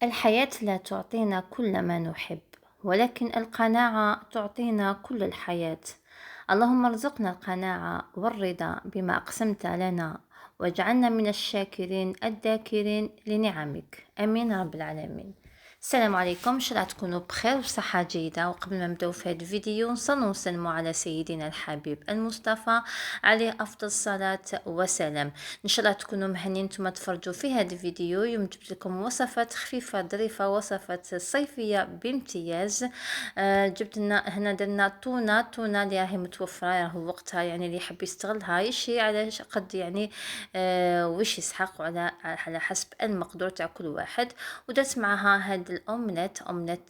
الحياة لا تعطينا كل ما نحب، ولكن القناعة تعطينا كل الحياة. اللهم ارزقنا القناعة والرضا بما أقسمت لنا، واجعلنا من الشاكرين الذاكرين لنعمك، آمين رب العالمين. السلام عليكم، ان شاء الله تكونوا بخير وصحة جيدة. وقبل ما نبداو في هذا الفيديو نصلوا ونسلموا على سيدنا الحبيب المصطفى عليه افضل الصلاة وسلام. ان شاء الله تكونوا مهنيين نتوما تفرجوا في هذا الفيديو. اليوم جبت لكم وصفات خفيفة ظريفة، وصفات صيفية بامتياز. جبت لنا هنا درنا تونة اللي راهي متوفرة، راهو وقتها يعني اللي يحب يستغلها يشي على قد يعني وش يسحق، على حسب المقدور تاع كل واحد. ودرت معها هاد الأومليت،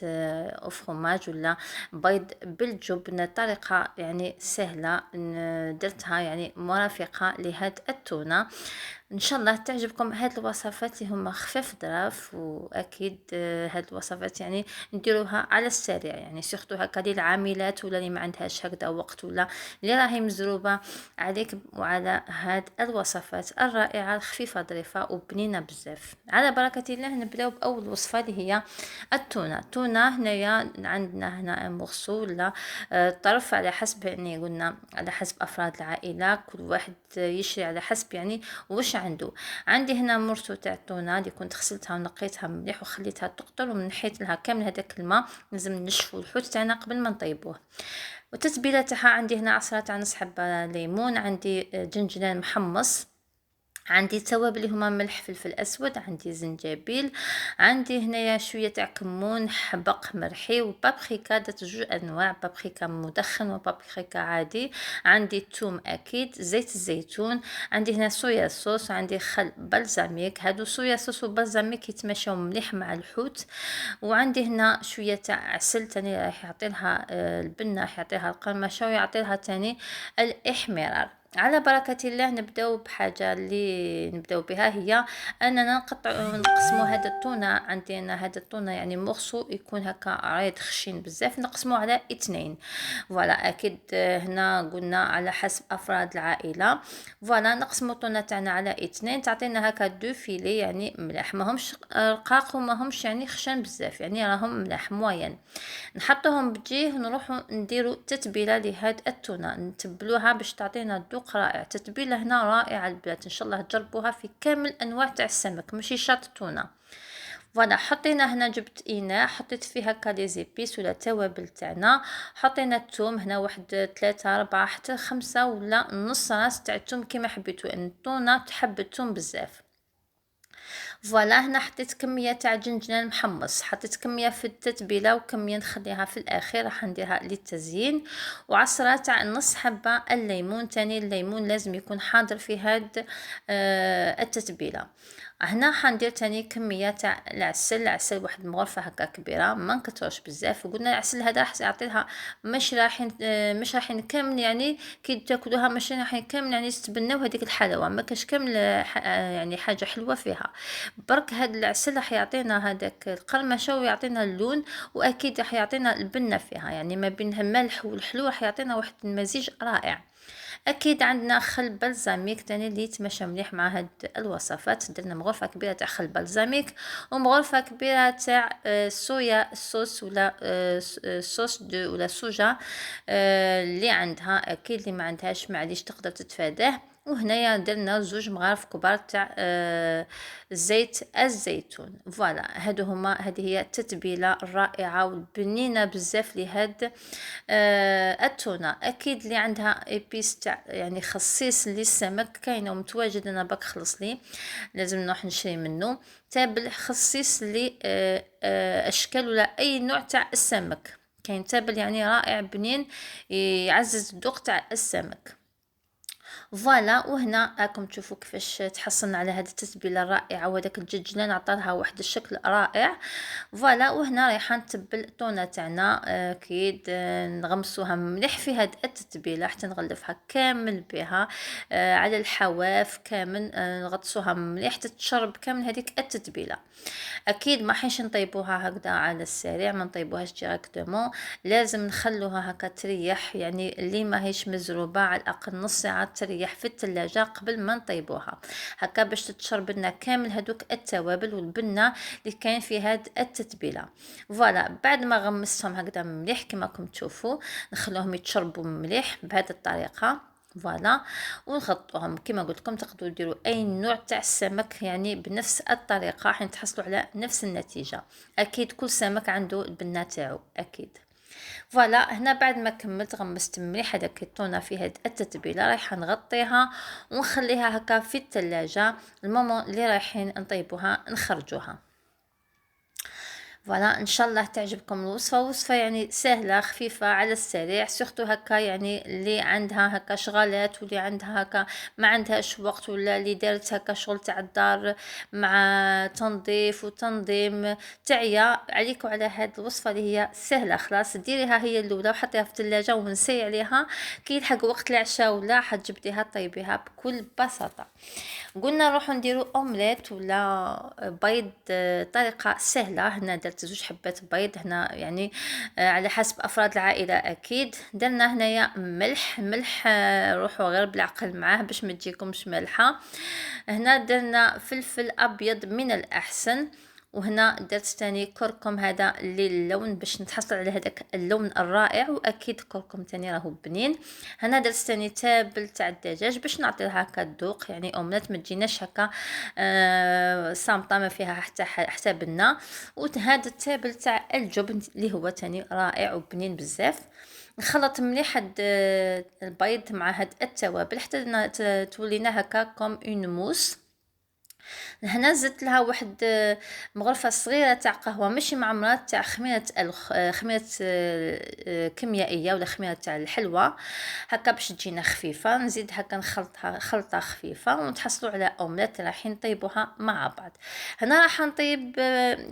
أو فروماج ولا بيض بالجبن، طريقة يعني سهلة درتها يعني مرافقة لهاد التونة. ان شاء الله تعجبكم هاد الوصفات اللي هما خفاف ظراف. واكيد هاد الوصفات يعني نديروها على السريع، يعني سيختو هكا للعاملات ولا اللي ما عندهاش هكذا وقت، ولا اللي راهي مزروبه عليك وعلى هاد الوصفات الرائعه الخفيفه ظريفه وبنينه بزاف. على بركه الله نبداو باول وصفه اللي هي التونه. هنايا عندنا هنا مغسول ولا طرف، على حسب يعني قلنا على حسب افراد العائله، كل واحد يشري على حسب يعني واش عنده. عندي هنا مرتو تاع التونه اللي كنت غسلتها ونقيتها مليح وخليتها تقطر، ومنحيت لها كامل هذاك الماء. لازم نشفو الحوت تاعنا قبل ما نطيبوه. والتتبيله تاعها عندي هنا عصره تاع نص حبه ليمون، عندي جنجلان محمص، عندي توابل اللي هما ملح فلفل اسود، عندي زنجبيل، عندي هنايا شويه تاع كمون حبق مرحي، وبابريكا. درت جوج انواع، بابريكا مدخن وبابريكا عادي. عندي توم اكيد، زيت الزيتون، عندي هنا صويا صوص، عندي خل بلزاميك. هادو صويا صوص وبلزاميك يتماشاو مليح مع الحوت. وعندي هنا شويه تاع عسل تاني راح يعطي لها البنه، راح يعطيها القرمشه ويعطي لها تاني الاحمرار. على بركة الله نبداو بحاجة اللي نبداو بها، هي اننا نقسمو هاد التونة. عندي انا هاد التونة يعني مغسو يكون هكا عريض خشين بزاف، نقسمو على 2. فوالا اكيد هنا قلنا على حسب افراد العائلة. فوالا نقسمو التونة تاعنا على 2، تعطينا هكا 2 فيلي يعني ملاح، ماهمش رقاق وماهمش يعني خشن بزاف، يعني راهم ملاح موين. نحطوهم بجيه، نروحو نديرو تتبيله لهاد التونه، نتبلوها باش تعطينا ذوق رائع. تتبيله هنا رائعه البنات، ان شاء الله تجربوها في كامل انواع تاع السمك، ماشي شرط التونه. فوالا حطينا هنا، جبت اناء حطيت فيه هكا لي زيبيس ولا توابل تاعنا. حطينا الثوم هنا واحد 3 4 حتى 5 ولا نص راس تاع الثوم كيما حبيتو، ان التونه تحب الثوم بزاف. فوالا هنا حطيت كميه تاع جنجلان محمص، حطيت كميه في التتبيله وكميه نخليها في الاخير راح نديرها للتزيين. وعصره تاع نص حبه الليمون، تاني الليمون لازم يكون حاضر في هاد التتبيله. هنا حندير تاني كميه تاع العسل واحد مغرفه هكا كبيره، ما نكثروش بزاف. وقلنا العسل هذا راح يعطي لها مش راح كامل يعني كي تاكلوها، مش راح كامل يعني تتبناو هذيك الحلاوه، ما كاش كامل يعني حاجه حلوه فيها. برك هاد العسل راح يعطينا هذاك القرمشه ويعطينا اللون، واكيد راح يعطينا البنه فيها، يعني ما بين الملح والحلو راح يعطينا واحد المزيج رائع. اكيد عندنا خل بلزاميك تاني اللي يتمشى مليح مع هاد الوصفات. درنا مغرفه كبيره تاع خل بلزاميك، ومغرفه كبيره تاع صويا صوص ولا صوص دو ولا صوجا. اللي عندها اكيد، اللي ما عندهاش معليش تقدر تتفاداه. وهنايا درنا 2 مغارف كبار تاع زيت الزيتون. فوالا هذه هي التتبيله الرائعه والبنينه بزاف لهاد التونه. اكيد اللي عندها ايبيس تاع يعني خصيص للسمك كاينه ومتواجد، انا باك خلص لي لازم نروح نشري منه. تابل خصيص لي اشكال ولا اي نوع تاع السمك، كاين تابل يعني رائع بنين يعزز الذوق تاع السمك. فوالا وهنا راكم تشوفوا كيفاش تحصلنا على هذه التتبيله الرائعه، وهذاك الدجاج عطالها واحد الشكل رائع. فوالا وهنا رايحه نتبل الطونه تاعنا. اكيد نغمسوها مليح في هذه التتبيله حتى نغلفها كامل بها على الحواف كامل. نغطسوها مليح حتى تشرب كامل هذيك التتبيله. اكيد ما حيش نطيبوها هكذا على السريع، ما نطيبوهاش ديريكتومون، لازم نخلوها هكا تريح، يعني اللي ما هيش مزروبه على الاقل نص ساعه تريح تريح في الثلاجة قبل ما نطيبوها، هكا باش تتشرب لنا كامل هذوك التوابل والبنة اللي كاين في هاد التتبيله. فوالا بعد ما غمستهم هكذا مليح كما راكم تشوفوا، نخلوهم يتشربوا مليح بهذه الطريقه. فوالا ونغطوهم كما قلت لكم، تقدروا ديروا اي نوع تاع السمك يعني بنفس الطريقه راح تحصلوا على نفس النتيجه. اكيد كل سمك عنده البنه تاعو اكيد. فوالا هنا بعد ما كملت غمست مليح هذاك التونه في هاد التتبيله، رايحه نغطيها ونخليها هكا في الثلاجه المومون اللي رايحين نطيبوها نخرجوها. فوالا ان شاء الله تعجبكم الوصفه. وصفه يعني سهله خفيفه على السريع، سورتو هكا يعني اللي عندها هكا شغالات واللي عندها هكا ما عندهاش وقت، ولا اللي دارت هكا شغل تاع الدار مع تنظيف وتنظيم، تعيا عليك وعلى هاد الوصفه اللي هي سهله. خلاص ديريها هي الاولى وحطيها في الثلاجه ونسي عليها كي يلحق وقت العشاء ولا حتجبديها طيبيها بكل بساطه. قلنا نروحو نديرو اومليت ولا بيض، طريقه سهله. هنا درت 2 حبات بيض هنا يعني على حسب افراد العائله اكيد. درنا هنايا ملح روحوا غير بالعقل معاه باش ما تجيكمش مالحه. هنا درنا فلفل ابيض من الاحسن، وهنا درت تاني كركم هذا للون باش نتحصل على هذاك اللون الرائع، واكيد كركم تاني راهو بنين. هنا درت تاني تابل تاع الدجاج باش نعطي لها هكا الذوق، يعني اومليت ما تجيناش هكا صامطه ما فيها حتى بنه. وهذا التابل تاع الجبن اللي هو تاني رائع وبنين بزاف. نخلط مليح هاد البيض مع هاد التوابل حتى تولينا هكا كوم اون موس. هنا زدت لها واحد مغرفه صغيره تاع قهوه ماشي معمره، تاع خميره خميره كيميائيه ولا خميره تاع الحلوه هكا باش تجينا خفيفه. نزيد هكا نخلطها خلطه خفيفه ونتحصلوا على اومليت رايحين نطيبوها مع بعض. هنا راح نطيب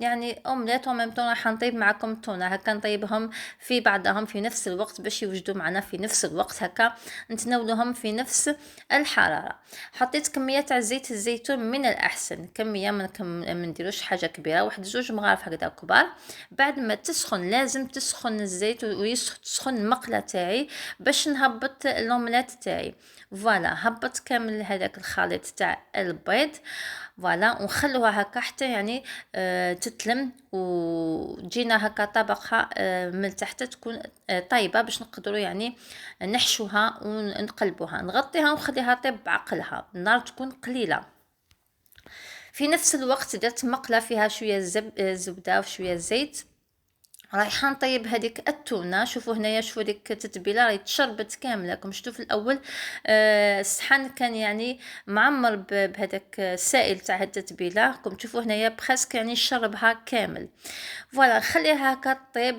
يعني اومليت وميم طون راح نطيب معكم تونه هكا نطيبهم في بعضهم في نفس الوقت باش يوجدوا معنا في نفس الوقت، هكا نتناولهم في نفس الحراره. حطيت كميه تاع زيت الزيتون من احسن كميه، ما نديروش حاجه كبيره، واحد 2 مغارف هكذا كبار. بعد ما تسخن لازم تسخن الزيت ويسخن المقله تاعي باش نهبط لومليت تاعي. فوالا هبط كامل هذاك الخليط تاع البيض. فوالا ونخلوها هكا حتى يعني تتلم وجينا هكا طبقه من تحت تكون طيبه باش نقدروا يعني نحشوها ونقلبوها. نغطيها ونخليها طيب بعقلها، النار تكون قليله. في نفس الوقت درت مقله فيها شويه زبده وشويه زيت، رايحه نطيب هذيك التونه. شوفوا هنايا شوفوا ديك التتبيله راهي تشربت كامله. راكم شفتوا في الاول الصحن كان يعني معمر بهذاك السائل تاع التتبيله، راكم تشوفوا هنايا بخاسك يعني شربها كامل. فوالا نخليها هكا طيب.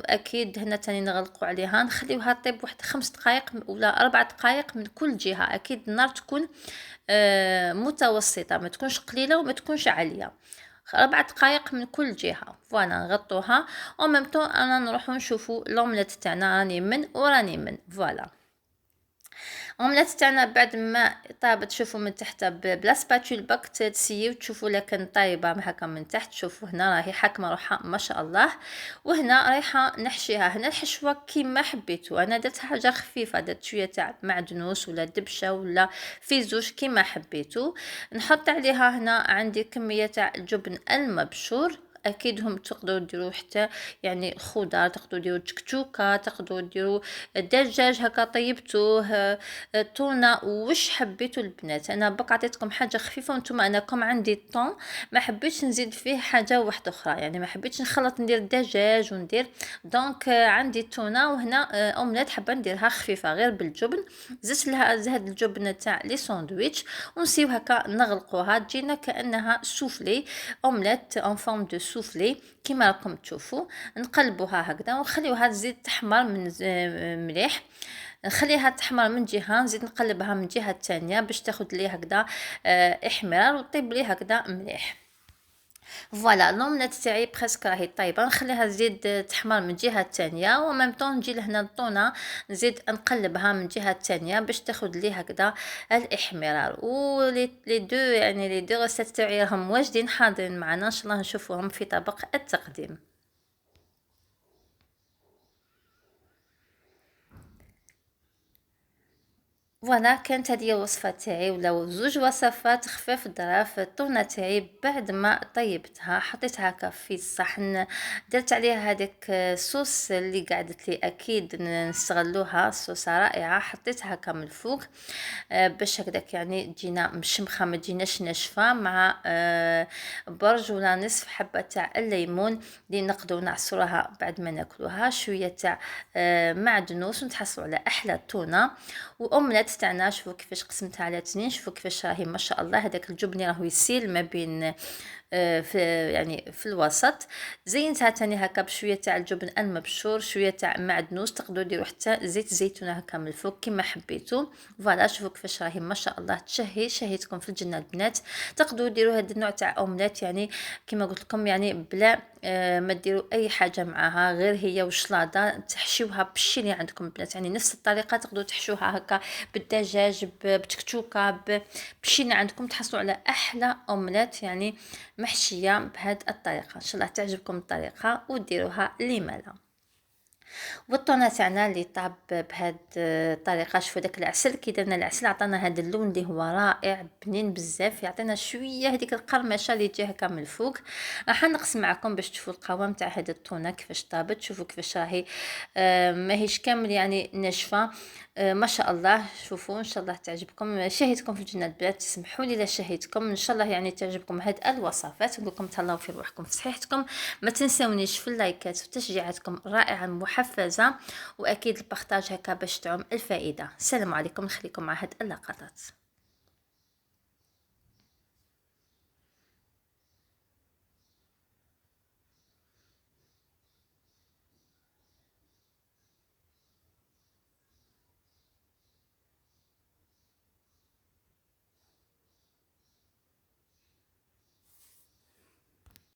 اكيد هنا تاني نغلقوا عليها نخليوها طيب واحد 5 دقائق ولا 4 دقائق من كل جهه. اكيد النار تكون متوسطه، ما تكونش قليله وما تكونش عاليه. 4 دقائق من كل جهه. فوالا نغطوها وميم طون انا نروحو نشوفو لومليت تاعنا راني من وراني من. فوالا اومليت تاعنا بعد ما طابت تشوفوا من تحت بلا سباتول باك تسيو تشوفوا لكن طايبه هكا من تحت. شوفوا هنا راهي حاكمه روحها ما شاء الله. وهنا رايحه نحشيها. هنا الحشوه كيما حبيتوا، انا درت حاجه خفيفه، درت شويه تاع معدنوس ولا دبشه ولا فيزوش كيما حبيتوا. نحط عليها هنا عندي كميه تاع الجبن المبشور. اكيد هم تقدروا ديروا حتى يعني خضار، تقدروا ديروا تكتوكه، تقدروا ديروا دجاج هكا طيبتوه، تونه وش حبيتوا البنات. انا بقى عطيتكم حاجه خفيفه وانتم انا كم عندي الطون ما حبيتش نزيد فيه حاجه واحده اخرى، يعني ما حبيتش نخلط ندير دجاج وندير دونك عندي التونه. وهنا اومليت حابه نديرها خفيفه غير بالجبن. زدت لها هاد الجبن تاع لي ساندويتش ونسيو هكا نغلقوها تجينا كانها سوفلي، اومليت اون فورم دو سوفلي كيما راكم تشوفوا. نقلبوها هكذا ونخليوها تزيد تحمر من مليح. نخليها تحمر من جهه نزيد نقلبها من جهه الثانيه باش تاخذ لي هكذا احمرار وطيب لي هكذا مليح. فوالا لومليت تاعي بريسك راهي طايبه. نخليها تزيد تحمر من جهه الثانيه وميم طون نجي لهنا الطونه نزيد نقلبها من جهه الثانيه باش تاخذ لي هكذا الاحمرار. ولي دو يعني لي دو ريسيت تاعي راهم واجدين حاضرين معنا، ان شاء الله نشوفوهم في طبق التقديم. فوالا كانت هذه هي الوصفة تاعي ولا زوج وصفات خفاف ظراف الطونة تاعي. بعد ما طيبتها حطيتها هكا في الصحن، درت عليها هذاك الصوص اللي قعدت لي اكيد نستغلوها، صوصة رائعة حطيتها هكا من الفوق باش هكداك يعني تجينا مشمخة ما تجيناش ناشفة، مع برج ولا نصف حبة تاع الليمون اللي نقدروا نعصروها بعد ما ناكلوها، شوية تاع معدنوس ونتحصلوا على احلى تونة. واومليت تاعنا شوفوا كيفاش قسمتها على تنين، شوفوا كيفاش راهي ما شاء الله هذاك الجبن راهو يسيل ما بين في يعني في الوسط. زينتها تاني هكا بشويه تاع الجبن المبشور، شويه تاع معدنوس، تقدروا ديروا حتى زيت زيتون هكا من الفوق كما حبيتوا. فوالا شوفوا كيفاش راهي ما شاء الله تشهي، شهيتكم في الجنه البنات. تقدروا ديروا هذا النوع تاع اومليت يعني كما قلت لكم يعني بلا ما ديروا اي حاجه معاها غير هي وشلاضه، تحشيوها بالشي اللي عندكم البنات، يعني نفس الطريقه تقدروا تحشوها هكا بالدجاج بتكتوكه بالشي اللي عندكم، تحصلوا على احلى اومليت يعني محشيه بهذه الطريقه. ان شاء الله تعجبكم الطريقه وديروها ليمالا. والطونه تاعنا اللي طاب بهذه الطريقه، شوفوا داك العسل كي درنا العسل عطانا هذا اللون اللي هو رائع بنين بزاف، يعطينا شويه هذيك القرمشه اللي تجي هكا من الفوق. راح نقسم معكم باش تشوفوا القوام تاع هذه الطونه كيفاش طابت، شوفوا كيفاش راهي ماهيش كامل يعني ناشفه ما شاء الله. شوفوا ان شاء الله تعجبكم، شهيتكم في الجنة البنات، تسمحوا لي لا شهيتكم، ان شاء الله يعني تعجبكم هذه الوصفات، نقول لكم تهلاو في روحكم في صحتكم. ما تنسونيش في اللايكات وتشجيعاتكم الرائعه المحفزه، واكيد البارطاج هكا باش تعم الفائده. السلام عليكم، نخليكم مع هاد اللقطات.